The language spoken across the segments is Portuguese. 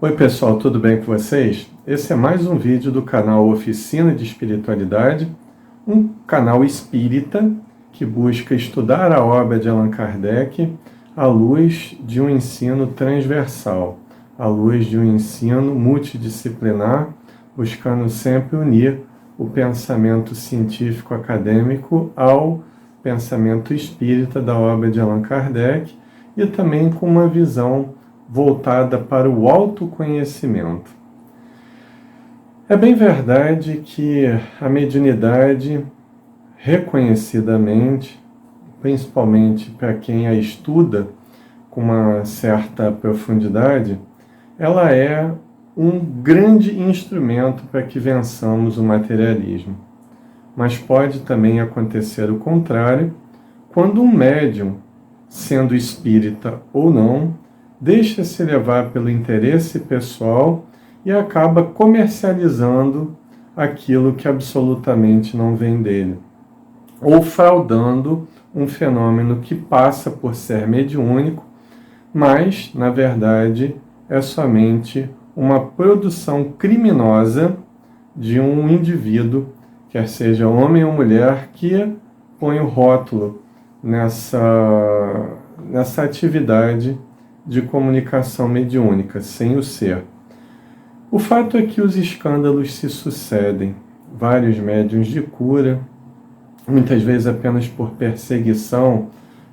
Oi pessoal, tudo bem com vocês? Esse é mais um vídeo do canal Oficina de Espiritualidade, um canal espírita que busca estudar a obra de Allan Kardec à luz de um ensino transversal, à luz de um ensino multidisciplinar, buscando sempre unir o pensamento científico acadêmico ao pensamento espírita da obra de Allan Kardec e também com uma visão voltada para o autoconhecimento. É bem verdade que a mediunidade, reconhecidamente, principalmente para quem a estuda com uma certa profundidade, ela é um grande instrumento para que vençamos o materialismo. Mas pode também acontecer o contrário, quando um médium, sendo espírita ou não, deixa-se levar pelo interesse pessoal e acaba comercializando aquilo que absolutamente não vem dele, ou fraudando um fenômeno que passa por ser mediúnico, mas, na verdade, é somente uma produção criminosa de um indivíduo, quer seja homem ou mulher, que põe o rótulo nessa atividade de comunicação mediúnica, sem o ser. O fato é que os escândalos se sucedem. Vários médiuns de cura, muitas vezes apenas por perseguição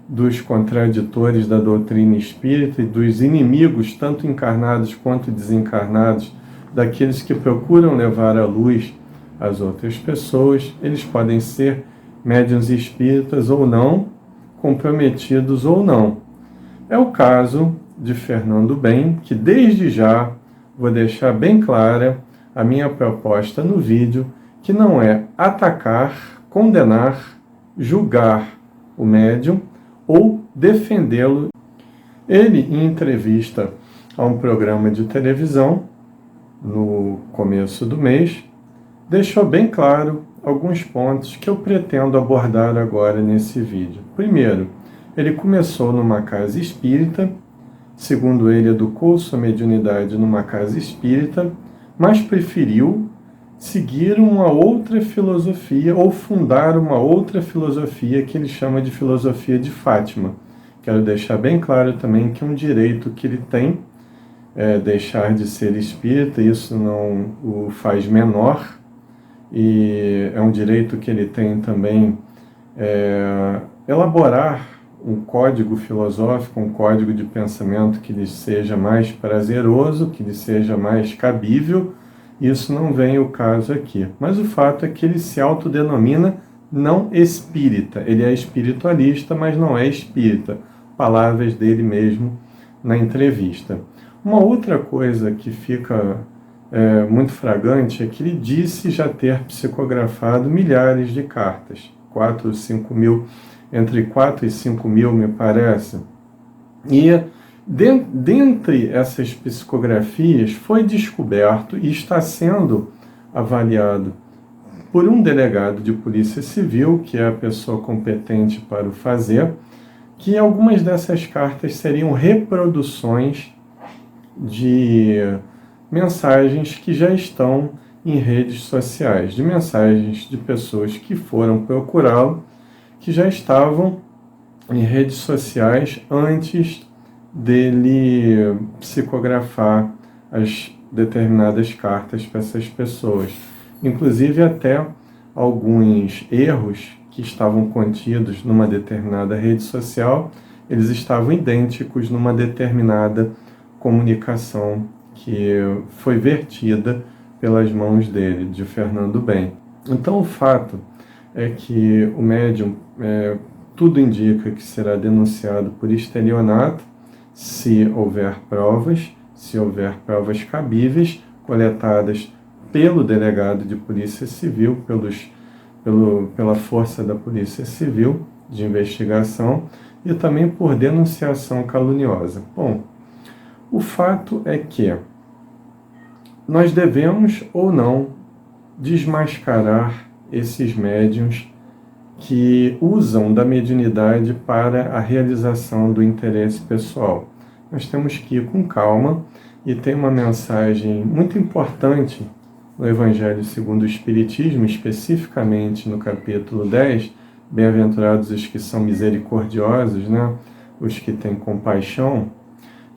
dos contraditores da doutrina espírita e dos inimigos, tanto encarnados quanto desencarnados, daqueles que procuram levar a luz às outras pessoas. Eles podem ser médiuns espíritas ou não, comprometidos ou não. É o caso de Fernando Bem, que desde já vou deixar bem clara a minha proposta no vídeo, que não é atacar, condenar, julgar o médium ou defendê-lo. Ele, em entrevista a um programa de televisão, no começo do mês, deixou bem claro alguns pontos que eu pretendo abordar agora nesse vídeo. Primeiro, ele começou numa casa espírita, segundo ele, educou sua mediunidade numa casa espírita, mas preferiu seguir uma outra filosofia ou fundar uma outra filosofia que ele chama de filosofia de Fátima. Quero deixar bem claro também que é um direito que ele tem, deixar de ser espírita, isso não o faz menor, e é um direito que ele tem também elaborar um código filosófico, um código de pensamento que lhe seja mais prazeroso, que lhe seja mais cabível. Isso não vem o caso aqui. Mas o fato é que ele se autodenomina não espírita. Ele é espiritualista, mas não é espírita. Palavras dele mesmo na entrevista. Uma outra coisa que fica muito flagrante é que ele disse já ter psicografado milhares de cartas, 4 ou 5 mil, entre 4 e 5 mil, me parece. E dentre essas psicografias foi descoberto e está sendo avaliado por um delegado de polícia civil, que é a pessoa competente para o fazer, que algumas dessas cartas seriam reproduções de mensagens que já estão em redes sociais, de mensagens de pessoas que foram procurá-lo, que já estavam em redes sociais antes dele psicografar as determinadas cartas para essas pessoas. Inclusive até alguns erros que estavam contidos numa determinada rede social, eles estavam idênticos numa determinada comunicação que foi vertida pelas mãos dele, de Fernando Bem. Então o fato é que o médium, tudo indica que será denunciado por estelionato, se houver provas cabíveis, coletadas pelo delegado de polícia civil, pela força da polícia civil de investigação e também por denunciação caluniosa. Bom, o fato é que nós devemos ou não desmascarar esses médiuns que usam da mediunidade para a realização do interesse pessoal. nós temos que ir com calma, e tem uma mensagem muito importante no Evangelho segundo o Espiritismo, especificamente no capítulo 10, bem-aventurados os que são misericordiosos, né? Os que têm compaixão,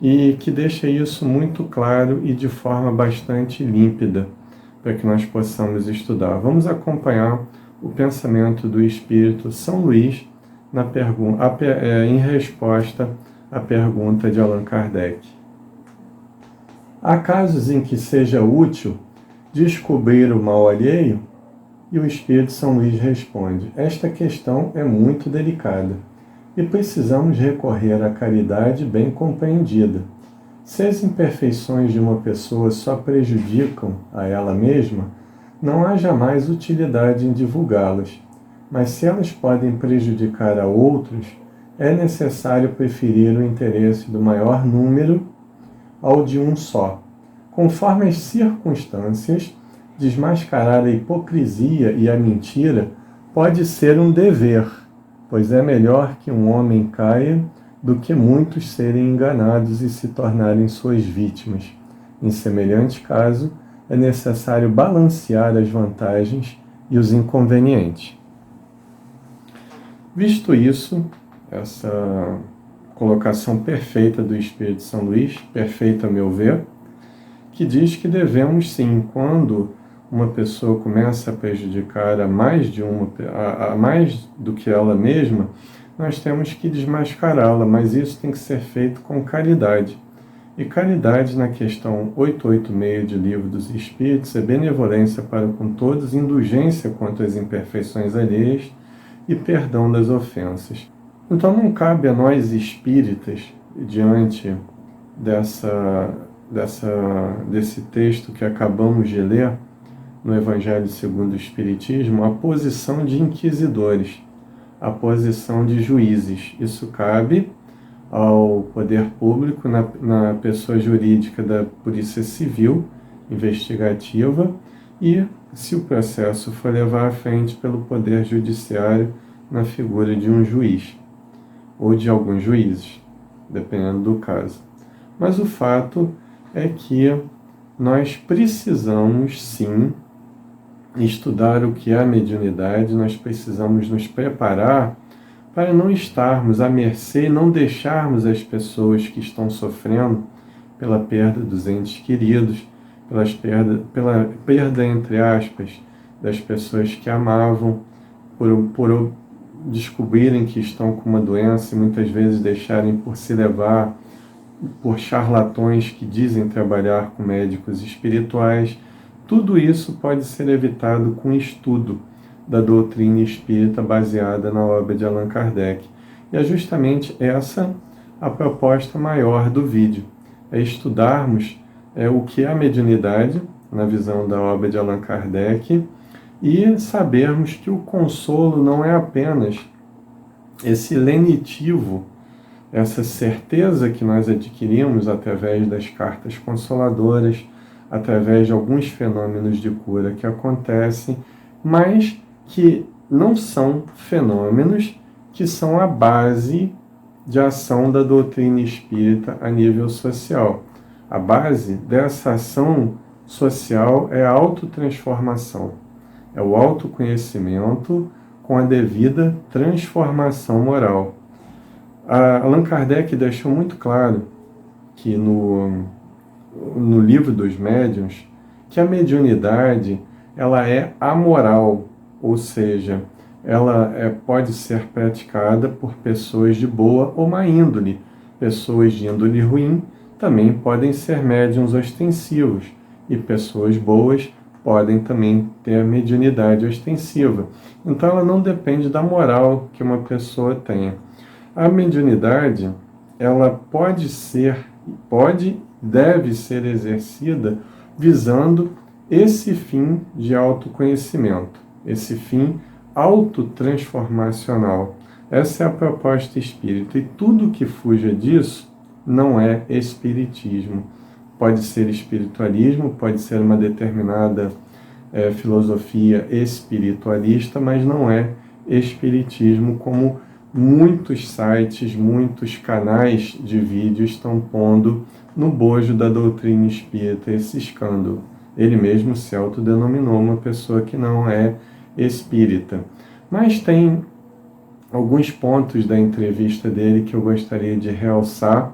e que deixa isso muito claro e de forma bastante límpida, para que nós possamos estudar. Vamos acompanhar o pensamento do Espírito São Luís em resposta à pergunta de Allan Kardec. Há casos em que seja útil descobrir o mal alheio? E o Espírito São Luís responde: esta questão é muito delicada e precisamos recorrer à caridade bem compreendida. Se as imperfeições de uma pessoa só prejudicam a ela mesma, não há jamais utilidade em divulgá-las. Mas se elas podem prejudicar a outros, é necessário preferir o interesse do maior número ao de um só. Conforme as circunstâncias, desmascarar a hipocrisia e a mentira pode ser um dever, pois é melhor que um homem caia do que muitos serem enganados e se tornarem suas vítimas. Em semelhante caso, é necessário balancear as vantagens e os inconvenientes. Visto isso, essa colocação perfeita do Espírito São Luís, perfeita a meu ver, que diz que devemos sim, quando uma pessoa começa a prejudicar a mais do que ela mesma, nós temos que desmascará-la, mas isso tem que ser feito com caridade. E caridade, na questão 886 de Livro dos Espíritos, é benevolência para com todos, indulgência contra as imperfeições alheias e perdão das ofensas. Então não cabe a nós espíritas, diante desse texto que acabamos de ler, no Evangelho segundo o Espiritismo, a posição de inquisidores, a posição de juízes. Isso cabe ao poder público, na pessoa jurídica da Polícia Civil investigativa, e, se o processo for levar à frente, pelo Poder Judiciário, na figura de um juiz, ou de alguns juízes, dependendo do caso. Mas o fato é que nós precisamos, sim, estudar o que é a mediunidade, nós precisamos nos preparar para não estarmos à mercê e não deixarmos as pessoas que estão sofrendo pela perda dos entes queridos, pela perda, entre aspas, das pessoas que amavam, por descobrirem que estão com uma doença e muitas vezes deixarem por se levar por charlatões que dizem trabalhar com médicos espirituais. Tudo isso pode ser evitado com estudo da doutrina espírita baseada na obra de Allan Kardec. E é justamente essa a proposta maior do vídeo, é estudarmos o que é a mediunidade, na visão da obra de Allan Kardec, e sabermos que o consolo não é apenas esse lenitivo, essa certeza que nós adquirimos através das cartas consoladoras, através de alguns fenômenos de cura que acontecem, mas que não são fenômenos que são a base de ação da doutrina espírita a nível social. A base dessa ação social é a autotransformação, é o autoconhecimento com a devida transformação moral. Allan Kardec deixou muito claro que no Livro dos Médiuns, que a mediunidade ela é amoral, ou seja, ela pode ser praticada por pessoas de boa ou má índole. Pessoas de índole ruim também podem ser médiuns ostensivos, e pessoas boas podem também ter mediunidade ostensiva. Então ela não depende da moral que uma pessoa tenha. A mediunidade, ela deve ser exercida visando esse fim de autoconhecimento, esse fim autotransformacional. Essa é a proposta espírita, e tudo que fuja disso não é espiritismo. Pode ser espiritualismo, pode ser uma determinada filosofia espiritualista, mas não é espiritismo, como muitos sites, muitos canais de vídeo estão pondo no bojo da doutrina espírita esse escândalo. Ele mesmo se autodenominou uma pessoa que não é espírita. Mas tem alguns pontos da entrevista dele que eu gostaria de realçar,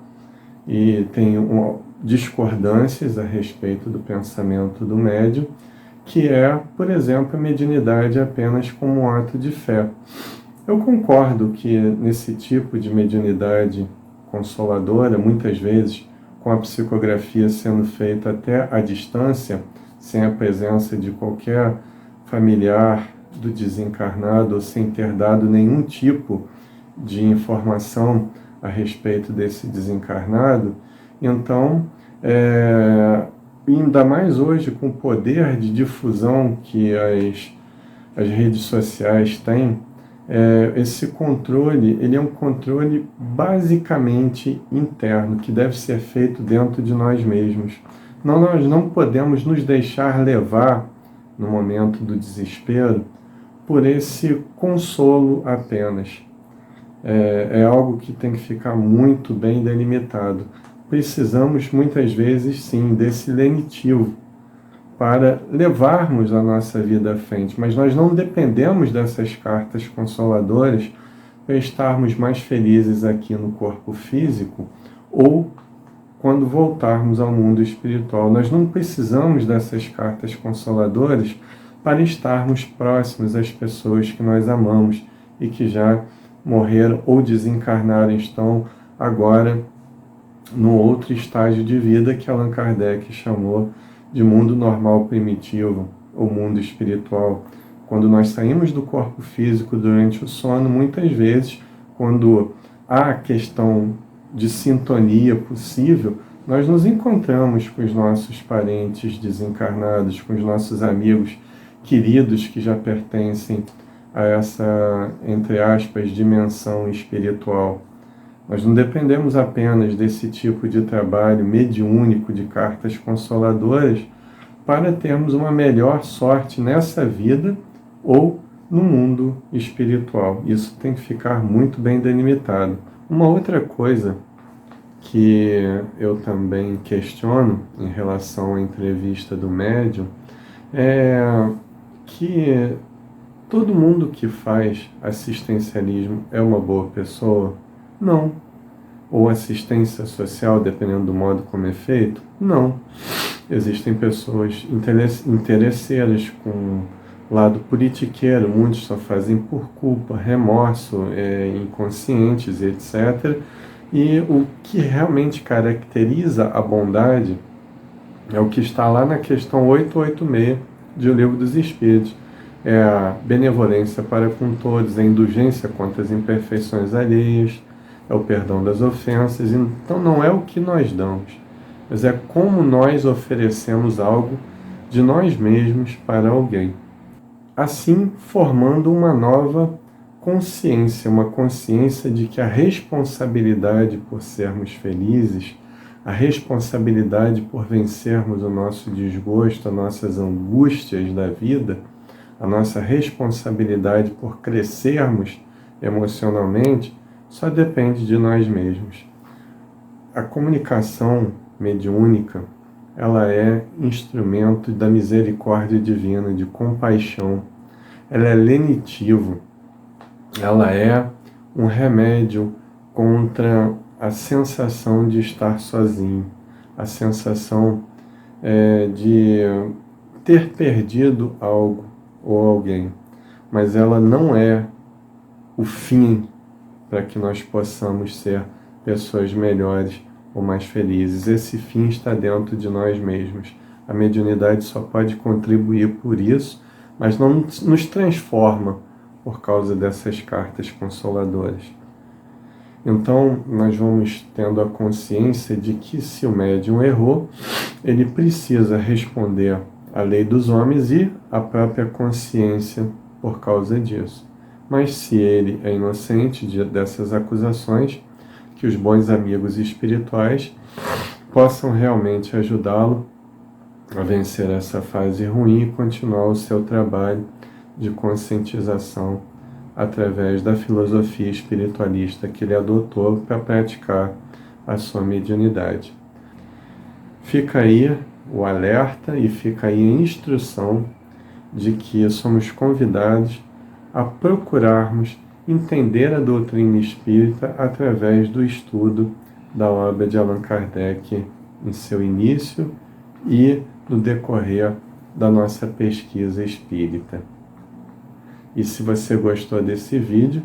e tem discordâncias a respeito do pensamento do médium, que é, por exemplo, a mediunidade apenas como um ato de fé. Eu concordo que nesse tipo de mediunidade consoladora, muitas vezes com a psicografia sendo feita até à distância, sem a presença de qualquer familiar do desencarnado, ou sem ter dado nenhum tipo de informação a respeito desse desencarnado, então, ainda mais hoje com o poder de difusão que as redes sociais têm, esse controle, ele é um controle basicamente interno, que deve ser feito dentro de nós mesmos. Nós não podemos nos deixar levar, no momento do desespero, por esse consolo apenas. É algo que tem que ficar muito bem delimitado. Precisamos, muitas vezes, sim, desse lenitivo para levarmos a nossa vida à frente, mas nós não dependemos dessas cartas consoladoras para estarmos mais felizes aqui no corpo físico ou quando voltarmos ao mundo espiritual. Nós não precisamos dessas cartas consoladoras para estarmos próximos às pessoas que nós amamos e que já morreram ou desencarnaram, estão agora no outro estágio de vida que Allan Kardec chamou de mundo normal primitivo, ou mundo espiritual. Quando nós saímos do corpo físico durante o sono, muitas vezes, quando há questão de sintonia possível, nós nos encontramos com os nossos parentes desencarnados, com os nossos amigos queridos que já pertencem a essa, entre aspas, dimensão espiritual. Nós não dependemos apenas desse tipo de trabalho mediúnico de cartas consoladoras para termos uma melhor sorte nessa vida ou no mundo espiritual. Isso tem que ficar muito bem delimitado. Uma outra coisa que eu também questiono em relação à entrevista do médium é que todo mundo que faz assistencialismo é uma boa pessoa? Não. Ou assistência social, dependendo do modo como é feito? Não. Existem pessoas interesseiras com lado politiqueiro, muitos só fazem por culpa, remorso, inconscientes, etc. E o que realmente caracteriza a bondade é o que está lá na questão 886 de O Livro dos Espíritos. É a benevolência para com todos, a indulgência contra as imperfeições alheias, é o perdão das ofensas. Então não é o que nós damos, mas é como nós oferecemos algo de nós mesmos para alguém. Assim, formando uma nova consciência, uma consciência de que a responsabilidade por sermos felizes, a responsabilidade por vencermos o nosso desgosto, as nossas angústias da vida, a nossa responsabilidade por crescermos emocionalmente, só depende de nós mesmos. A comunicação mediúnica, ela é instrumento da misericórdia divina, de compaixão. Ela é lenitivo. Ela é um remédio contra a sensação de estar sozinho, a sensação de ter perdido algo ou alguém. Mas ela não é o fim para que nós possamos ser pessoas melhores ou mais felizes. Esse fim está dentro de nós mesmos. A mediunidade só pode contribuir por isso, mas não nos transforma por causa dessas cartas consoladoras. Então, nós vamos tendo a consciência de que se o médium errou, ele precisa responder à lei dos homens e à própria consciência por causa disso. Mas se ele é inocente dessas acusações, que os bons amigos espirituais possam realmente ajudá-lo a vencer essa fase ruim e continuar o seu trabalho de conscientização através da filosofia espiritualista que ele adotou para praticar a sua mediunidade. Fica aí o alerta e fica aí a instrução de que somos convidados a procurarmos entender a doutrina espírita através do estudo da obra de Allan Kardec em seu início e no decorrer da nossa pesquisa espírita. E se você gostou desse vídeo,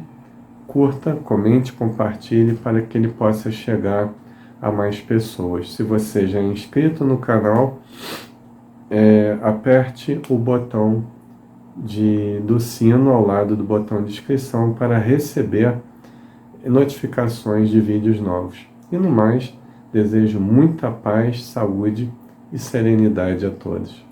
curta, comente, compartilhe para que ele possa chegar a mais pessoas. Se você já é inscrito no canal, aperte o botão do sino ao lado do botão de inscrição para receber notificações de vídeos novos. E no mais, desejo muita paz, saúde e serenidade a todos.